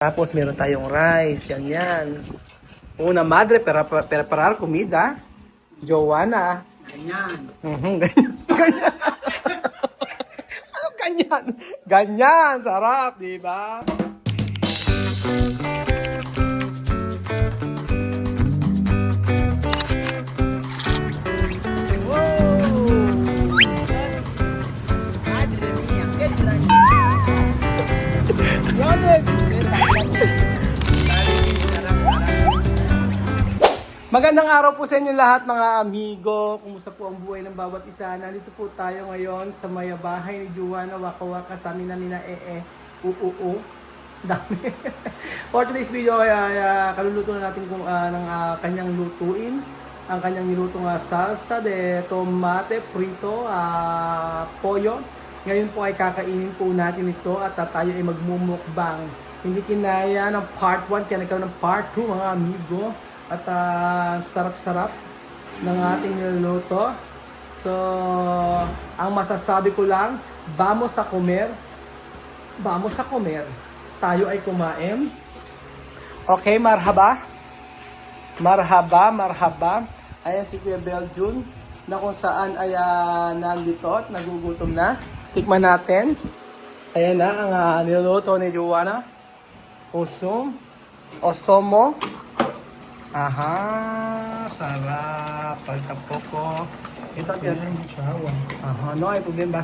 Tapos meron tayong rice, ganyan. Una madre, preparar comida. Joanna. Ganyan. Ganyan. Ganyan. Ano ganyan? Ganyan, sarap, di ba? Magandang araw po sa inyo lahat mga amigo. Kumusta po ang buhay ng bawat isa? Nandito po tayo ngayon sa may bahay ni Joanna, waka-waka sa amin na nina dami. For today's video ay kaluluto na natin kung ng kanyang lutuin. Ang kanyang nilutong salsa de tomate frito, pollo. Ngayon po ay kakainin po natin ito at tayo ay magmumukbang. Hindi kinaya ng part 1 kaya nagkaroon ng part 2 mga amigo. At sarap-sarap ng ating niluluto. So, ang masasabi ko lang, vamos sa comer. Vamos sa comer. Tayo ay kumain. Okay, marhaba. Marhaba, marhaba. Ayan si Kuya Beljun na kung saan ay nandito at nagugutom na. Tikman natin. Ayan na ang niluluto ni Joanna. Osomo. Aha, sarap. Pagkapoko. Ito ang tinawa. Aha, no hay problema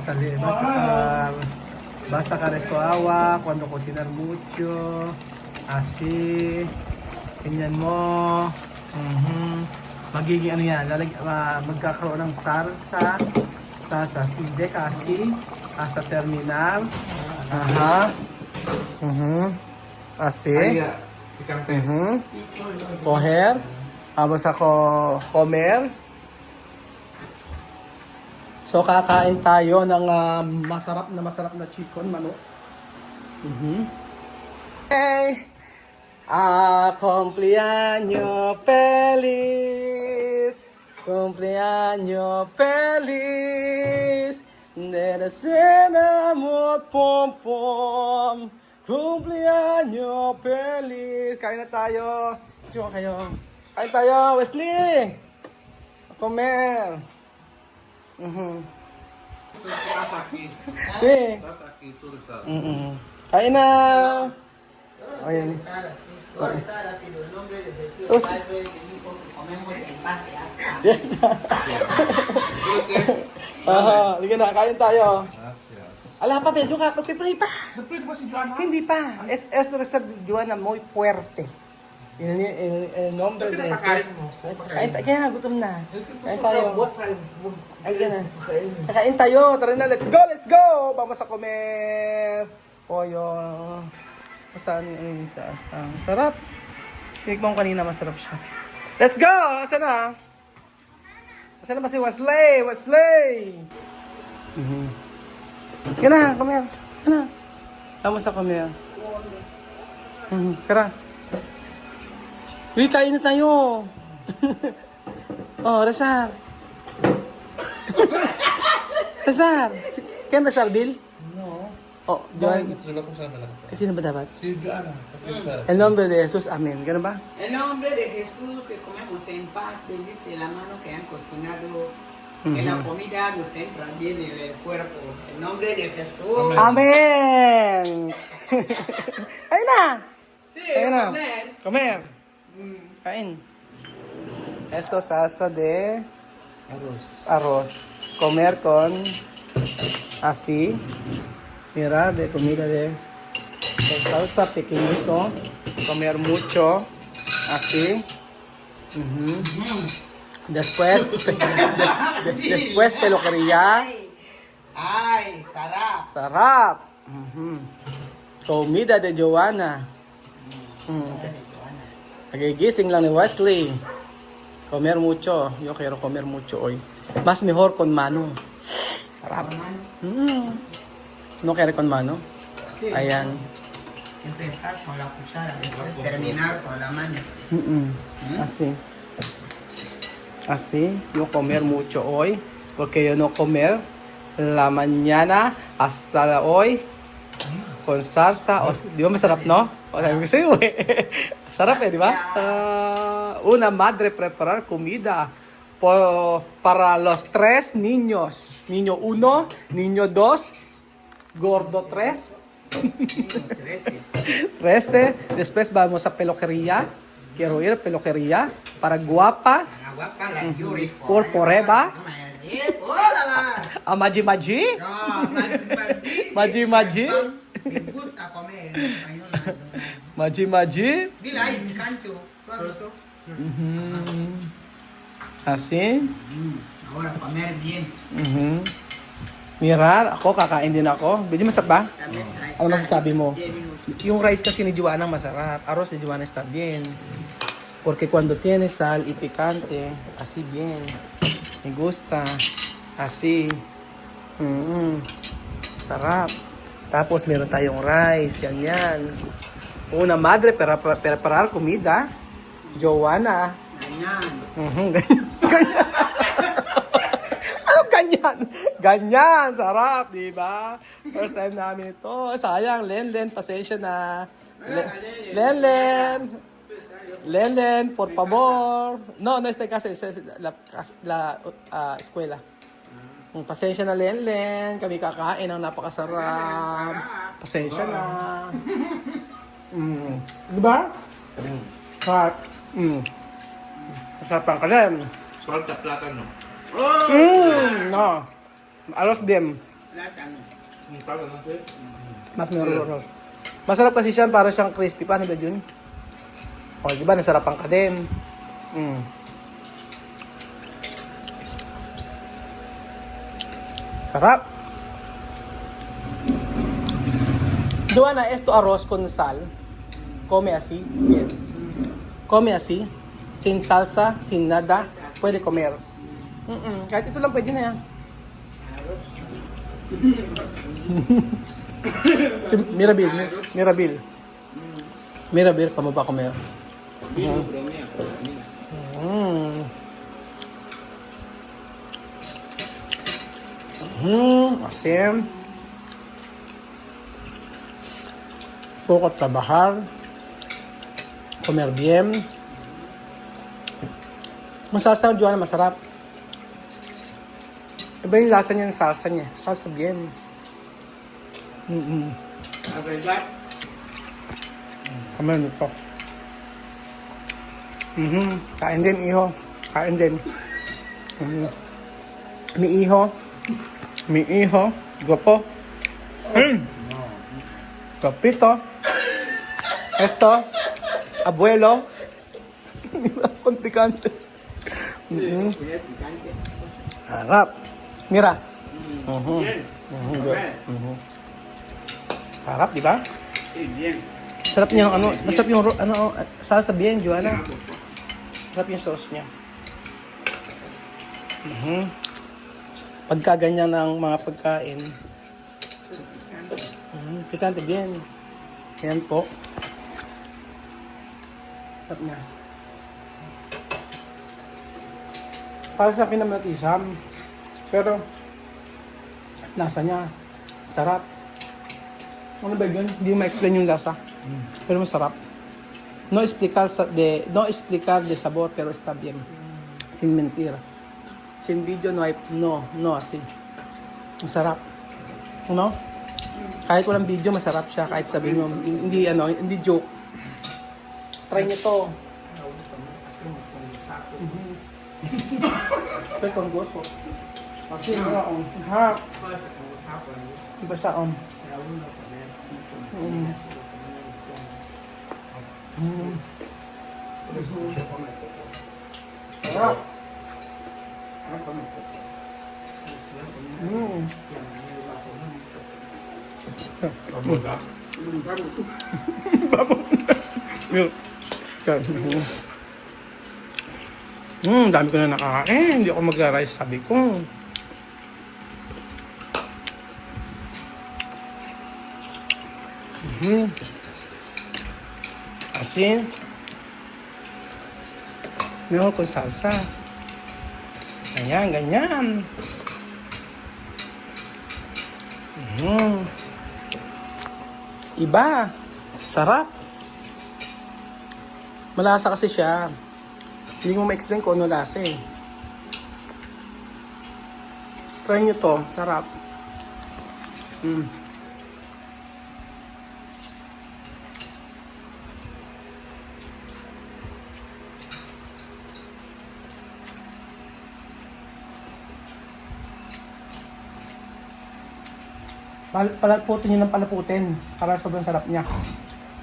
basta ka resto awa, cuando cocinar mucho, así, ganyan mo. Magiging ano yan, magkakaroon ng salsa, side kasi, sa terminal. Aha. Así. Coger. Vamos a comer. So, kakain tayo ng masarap na chicken manok. Hey! Cumpleaños feliz. Cumpleaños feliz. De cena amor pom pom. Cumpleaños feliz! Kain na tayo. Diyan kayo. Kain tayo, Wesley! Comer. Sí. Kain na. Ayan. Yes na. Sige na, kain tayo. Ala pa, medyo ka, magpipray pa. Nag-pray ba si Joanna? Hindi pa. Es reserva de Joanna muy fuerte. El nombre de Jesus. Kaya na, gutom na. Kain tayo. Ayan na. Kakain tayo. Tara na, let's go, let's go! Vamos a comer. Pollo. Saan yung isa? Sarap. Sinikbang kanina, masarap siya. Let's go! Asan na? Asan na ba si Wesley? Wesley! Yan na, comer. Yan na. Vamos a comer. Sarap. Uy, kain na tayo. Oh, Razar. Razar. Kaya Razar, Bill? No. Oh, Joan. Sino ba dapat? Si Joanna. El nombre de Jesus, amen. Ganun ba? En nombre de Jesús, que comemos en paz, bendice la mano que han cocinado, que la comida nos entra bien en el cuerpo. En nombre de Jesús. Amen! Ayun na! Sí, Ayun na. comer. Comer. Kain. Esto salsa de arroz. Comer con así. Mira, de comida de salsa pequeñito. Comer mucho. Así. Después, después peluquería. Ay, sarap. Sarap. Comida de Joanna. Nagigising lang ni Wesley. Comer mucho. Yo quiero comer mucho hoy. Mas mejor con mano. Sarap. No quiere con mano. Sí. Ayan. Empezar con la cuchara, después terminar con la mano. Así. Así. Yo comer mucho hoy. Porque yo no comer la mañana hasta hoy con salsa. O, di ba masarap, no? O, sabi ko sa'yo eh. Sarap eh, di ba? Una madre preparar comida para los tres niños. Niño 1, niño 2, gordo 3. 13. Después vamos a peluquería. Quiero ir a peluquería para guapa. La guapa, la beautiful. Por forever. ¡Hola! A Maji Maji. No, Maji. Maji Maji. Me gusta comer en español. Maji Maji. Dile ahí, me canto. ¿Tú has visto? Así. Ahora comer bien. Mirar, ako, kakain din ako. Medyo masarap ba? También se Ano masasabi mo? Bienvenidos. Yung rice kasi ni Joanna masarap. Arroz ni Joanna está bien. Porque cuando tiene sal y picante, así bien. Me gusta. Así. Sarap. Tapos meron tayong rice, ganyan. Una madre para preparar comida. Joanna. Ganyan. Ganyan. Ano ganyan? Ganyan, sarap, di ba? First time namin ito. Sayang, Lenlen, pasensya na. Lenlen, por favor. No, no este casa, es la escuela. Pasensya na, Lenlen. Kami kakain ng napakasarap. Pasensya na. Di ba? Sarap. Masarap ang kalim. Suelta plátano. No. Arroz bien. Plátano. Un plátano, ¿sí? Mas meron arroz. Masarap kasi siya, para siyang crispy. Paano ba yun? O, di ba? Nasarapan ka din. Sarap. Joanna, esto arroz con sal. Come así. Bien. Come así. Sin salsa, sin nada. Puede comer. Kahit ito lang pwede na yan. Mirabil, kamu ba comer? Así. Poco trabajar. Comer bien. Masasarap, Joanna, masarap. Iba yung lasa niya ng salsa niya. Salsa bien. La verdad, Kamer nito. Kain din, iho. Kain din. Mi iho. Guapo. Papito. Esto. Abuelo. Con picante. Harap. Mira. Harap, di ba? sí, bien. Sarap niya ano, masarap yung salsa bien, Joanna. Sarap yung sauce niya. Pagka ganyan ng mga pagkain. Picante bien. Yan po. Sarap niya. Para sa akin naman isam. Pero, lasa niya. Sarap. Ano ba yun? Hindi mo ma-explain yung lasa. Pero masarap. No explicar de sabor, pero está bien. Sin mentira. Sin video, no así. Masarap. No? Kahit walang video, masarap siya. Kahit sabihin mo, hindi joke. Try niyo to. Ito con gusto. Kasi meron. Harap. Iba sa on. Sarap. Vamos a Dami ko na nakakain. Hindi ako mag-rice, sabi ko. Asin. Mejor con salsa. Ganyan. Iba. Sarap. Malasa kasi siya. Hindi mo ma-explain kung ano lasa eh. Try nyo to. Sarap. Palaputin nyo ng palaputin para sobrang sarap niya.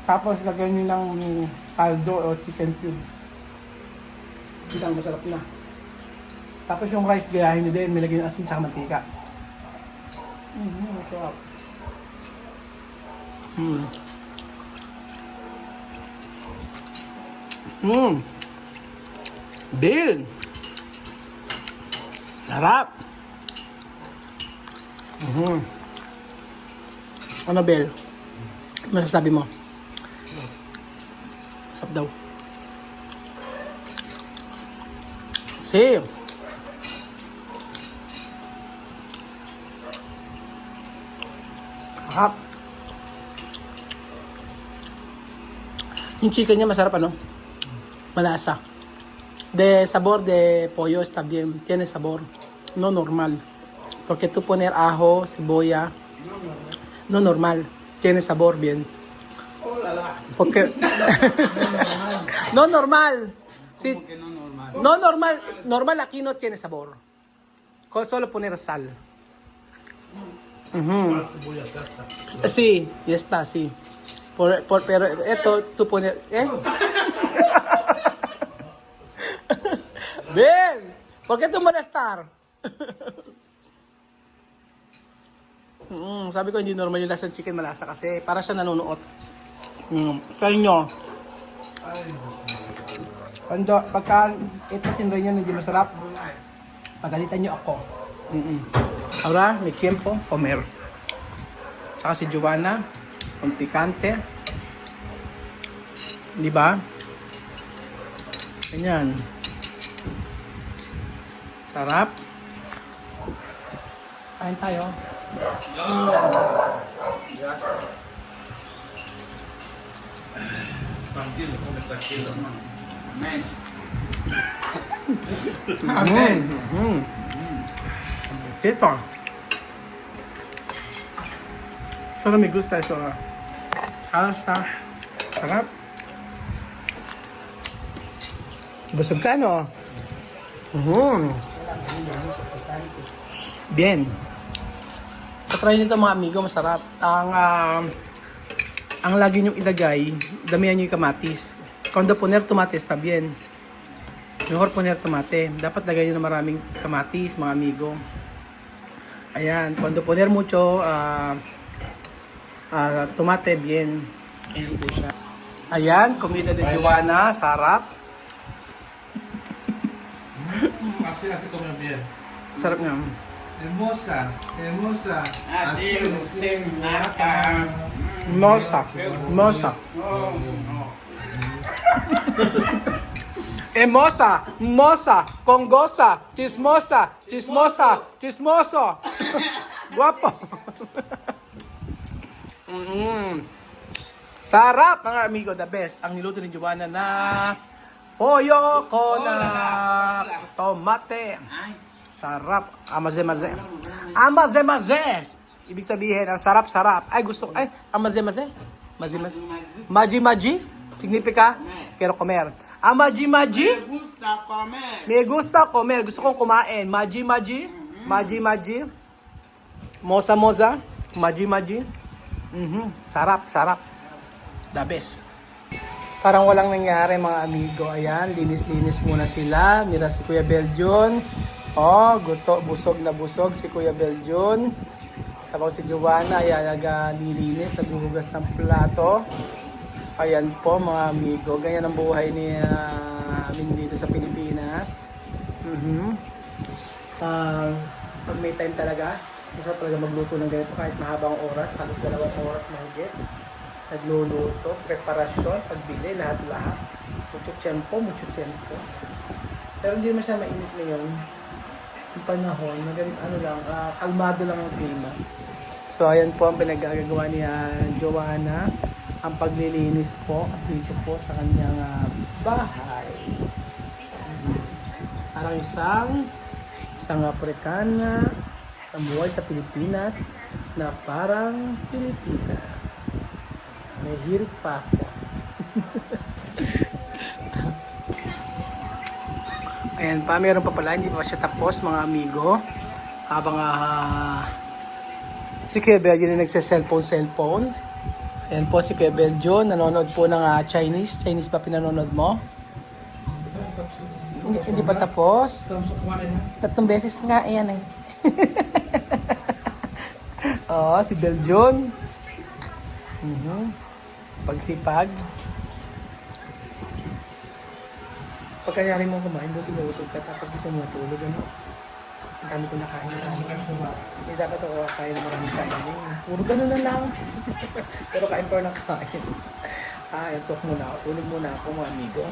Tapos lagyan nyo ng caldo o chicken cube. Isang masarap na. Tapos yung rice gayahin nyo din, may lagyan ng asin sa mantika. Masarap. Bill! Sarap! Ano, Bel? Masasabi mo? Sarap daw. Si. Sarap. Yung chicken niya masarap, ano? Malasa. De sabor de pollo está bien. Tiene sabor. No normal. Porque tú poner ajo, cebolla. No normal. Tiene sabor bien. Oh, la la. Porque... no normal. Sí. ¿Cómo que no normal? No normal. Normal aquí no tiene sabor. Solo poner sal. Sí, ya está, sí. Pero esto, tú poner... ¿eh? Ven, ¿por qué tú molestar? Sabi ko hindi normal yung lasa ng chicken, malasa kasi para siya nanunuot. Sa inyo. Pagka ito tinry nyo hindi masarap, pagalitan nyo ako. Ahora, may tiempo comer. Saka si Joanna, con picante. Di ba? Ganyan. Sarap. Kain tayo. Tranquilo, come tranquilo. Amén. Ito. Solo me gusta eso. Salsa. Sarap. Busog ka, no? Bien. Try nito mga amigo, masarap. Ang lagi nyo ilagay, damihan nyo yung kamatis. Cuando poner tomate está bien. Mejor poner tomate. Dapat lagay nyo na maraming kamatis, mga amigo. Ayan, cuando poner mucho tomate, bien. Ayan po siya. Ayan, comida de Joanna, sarap. Así come bien. Sarap nga. Hermosa, hermosa. Así usted mata. Mosa. Mosa. Hermosa, mosa, congosa, chismosa, chismosa, chismoso. Guapo. Sarap mga amigo, the best. Ang niluto ni Joanna na pollo con tomate. Ay, Sarap. Amaze-maze. Amaze-maze. Ibig sabihin, ang sarap-sarap. Ay, gusto ko. Ay, amaze-maze. Mazi-mazi. Maji-maji. Significa, quiero comer. Amaji-maji. me gusta comer. Me gusta comer. Gusto kong kumain. Maji-maji. Maji-maji. Mosa-mosa. Maji-maji. Sarap, sarap. The best. Parang walang nangyari mga amigo. Ayan, linis-linis muna sila. Mira si Kuya Beljon. Oh, busog na busog si Kuya Beljon. Sabaw si Joanna. Ayan, naglilinis. Naghuhugas ng plato. Ayan po mga amigo. Ganyan ang buhay ni amin dito sa Pilipinas. Pag may time talaga, isa talaga magluto ng ganito kahit mahabang oras. Halos 2 oras mahigit. Nagluluto, preparasyon, pagbili, lahat-lahat. Mucho tiempo. Pero hindi naman siya mainit ngayon. Yung panahon, kalmado lang ang klima. So, ayan po ang pinagagawa ni Joanna. ang paglilinis po dito po sa kanyang bahay. Parang isang Afrikana na buhay sa Pilipinas na parang Pilipina. May hirit pa ako. Ayan pa, meron pa pala, hindi pa siya tapos mga amigo. Habang si Kuya Belgian na nagsa-cellphone. Ayan po si Kuya Belgian, nanonood po ng Chinese. Chinese ba pinanonood mo? Hindi pa tapos? Tatlong beses nga, ayan eh. Oo, si Belgian. Pagsipag. Pagkanyari mo kumain, doon sinusog ka, tapos gusto mo matulog, ano? Ang dami ko nakain. Hindi dapat ako kain ng maraming kain. Puro ganun na lang. Pero kain pa ng kain. Ito muna ako. Tulog muna ako mga amigo.